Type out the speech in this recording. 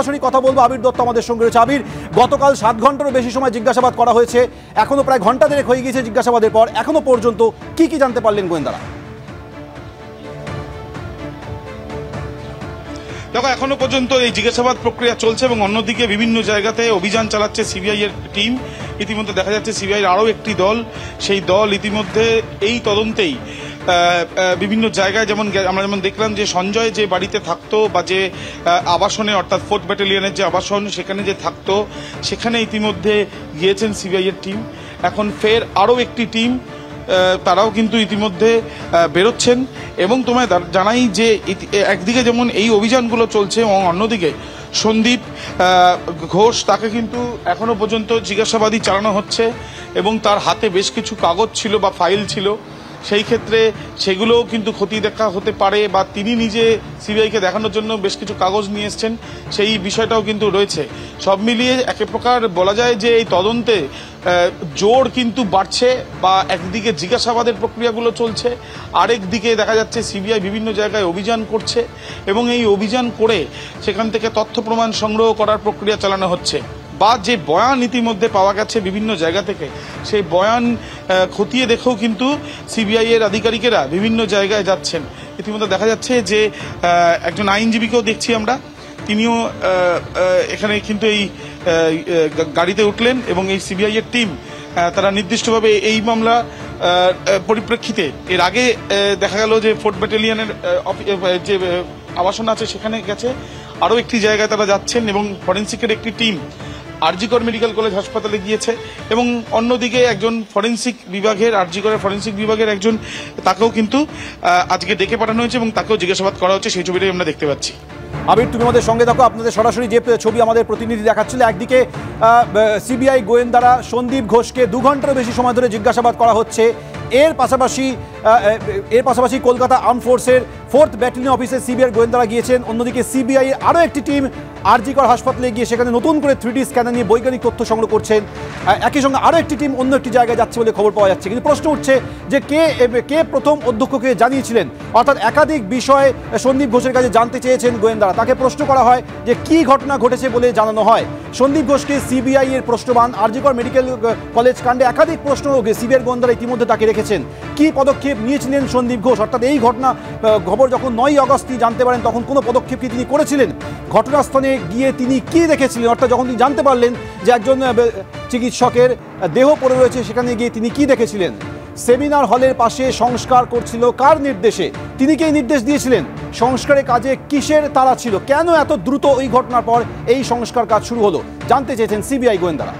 সরাসরি কথা বলবো। আবির দত্ত আমাদের সঙ্গে রয়েছে। আবির, গতকাল 7 ঘন্টারও বেশি সময় জিজ্ঞাসাবাদ করা হয়েছে, এখনো প্রায় ঘন্টা দেড়েক হয়ে গিয়েছে জিজ্ঞাসাবাদের পর, এখনো পর্যন্ত কি কি জানতে পারলেন গোয়েন্দারা? দেখো, এখনো পর্যন্ত এই জিজ্ঞাসাবাদ প্রক্রিয়া চলছে এবং অন্যদিকে বিভিন্ন জায়গাতে অভিযান চালাচ্ছে সিবিআই এর টিম। ইতিমধ্যে দেখা যাচ্ছে সিবিআই আরও একটি দল, সেই দল ইতিমধ্যে এই তদন্তেই বিভিন্ন জায়গায়, আমরা যেমন দেখলাম যে সঞ্জয় যে বাড়িতে থাকতো বা যে আবাসনে, অর্থাৎ 4th ব্যাটালিয়নের যে আবাসন সেখানে যে থাকতো, সেখানে ইতিমধ্যে গিয়েছেন সিবিআই এর টিম। এখন ফের আরও একটি টিম, তারাও কিন্তু ইতিমধ্যে বেরোচ্ছেন। এবং তোমায় জানাই যে একদিকে যেমন এই অভিযানগুলো চলছে এবং অন্যদিকে সন্দীপ ঘোষ, তাকে কিন্তু এখনো পর্যন্ত জিজ্ঞাসাবাদই চালানো হচ্ছে এবং তার হাতে বেশ কিছু কাগজ ছিল বা ফাইল ছিল, সেই ক্ষেত্রে সেগুলোও কিন্তু খতিয়ে দেখা হতে পারে বা তিনি নিজে সিবিআইকে দেখানোর জন্য বেশ কিছু কাগজ নিয়ে এসছেন, সেই বিষয়টাও কিন্তু রয়েছে। সব মিলিয়ে এক প্রকার বলা যায় যে এই তদন্তে জোর কিন্তু বাড়ছে, বা একদিকে জিজ্ঞাসাবাদের প্রক্রিয়াগুলো চলছে, আরেক দিকে দেখা যাচ্ছে সিবিআই বিভিন্ন জায়গায় অভিযান করছে এবং এই অভিযান করে সেখান থেকে তথ্য প্রমাণ সংগ্রহ করার প্রক্রিয়া চালানো হচ্ছে। বা যে বয়ান ইতিমধ্যে পাওয়া গেছে বিভিন্ন জায়গা থেকে, সেই বয়ান খতিয়ে দেখেও কিন্তু সিবিআই এর আধিকারিকেরা বিভিন্ন জায়গায় যাচ্ছেন। ইতিমধ্যে দেখা যাচ্ছে যে একজন আইনজীবীকেও দেখছি আমরা, তিনিও এখানে কিন্তু এই গাড়িতে উঠলেন এবং এই সিবিআই এর টিম তারা নির্দিষ্টভাবে এই মামলা পরিপ্রেক্ষিতে এর আগে দেখা গেল যে 4th ব্যাটালিয়নের যে আবাসন আছে সেখানে গেছে, আরও একটি জায়গায় তারা যাচ্ছেন এবং ফরেন্সিকের একটি টিম আরজিকর মেডিকেল কলেজ হাসপাতালে গিয়েছে এবং অন্যদিকে একজন ফরেন্সিক বিভাগের, আরজিকরের ফরেন্সিক বিভাগের একজন, তাকেও কিন্তু আজকে ডেকে পাঠানো হয়েছে এবং তাকেও জিজ্ঞাসাবাদ করা হচ্ছে, সেই ছবিটাই আমরা দেখতে পাচ্ছি। আবির, তুমি আমাদের সঙ্গে থাকো। আপনাদের সরাসরি যে ছবি আমাদের প্রতিনিধি দেখাচ্ছিল, একদিকে সিবিআই গোয়েন্দারা সন্দীপ ঘোষকে 2 ঘন্টারও বেশি সময় ধরে জিজ্ঞাসাবাদ করা হচ্ছে, এর পাশাপাশি কলকাতা আর্মড ফোর্সের 4th ব্যাটালিয়ন অফিসে সিবিআই গোয়েন্দারা গিয়েছেন। অন্যদিকে সিবিআই এর আরও একটি টিম আরজিকর হাসপাতালে গিয়ে সেখানে নতুন করে 3D স্ক্যানার নিয়ে বৈজ্ঞানিক তথ্য সংগ্রহ করছেন। একই সঙ্গে আরও একটি টিম অন্য একটি জায়গায় যাচ্ছে বলে খবর পাওয়া যাচ্ছে। কিন্তু প্রশ্ন উঠছে যে কে প্রথম অধ্যক্ষকে জানিয়েছিলেন, অর্থাৎ একাধিক বিষয় সন্দীপ ঘোষের কাছে জানতে চেয়েছেন গোয়েন্দারা। তাকে প্রশ্ন করা হয় যে কি ঘটনা ঘটেছে বলে জানানো হয়। সন্দীপ ঘোষকে সিবিআই এর প্রশ্নবান, আরজিকর মেডিকেল কলেজ কাণ্ডে একাধিক প্রশ্ন সিবিআই গোয়েন্দারা ইতিমধ্যে তাকে রেখেছেন। কি পদক্ষেপ নিয়েছিলেন সন্দীপ ঘোষ, অর্থাৎ এই খবর যখন 9ই আগস্ট জানতে পারেন তখন কোনো পদক্ষেপ কি তিনি করেছিলেন? ঘটনাস্থলে গিয়ে তিনি কি দেখেছিলেন, অর্থাৎ যখন তিনি জানতে পারলেন যে একজন চিকিৎসকের দেহ পড়ে রয়েছে, সেখানে গিয়ে তিনি কি দেখেছিলেন? সেমিনার হলের পাশে সংস্কার করছিল কার নির্দেশে? তিনি কি নির্দেশ দিয়েছিলেন? সংস্কারের কাজে কিসের তাড়া ছিল? কেন এত দ্রুত ওই ঘটনার পর এই সংস্কার কাজ শুরু হলো, জানতে চেয়েছেন সিবিআই গোয়েন্দারা।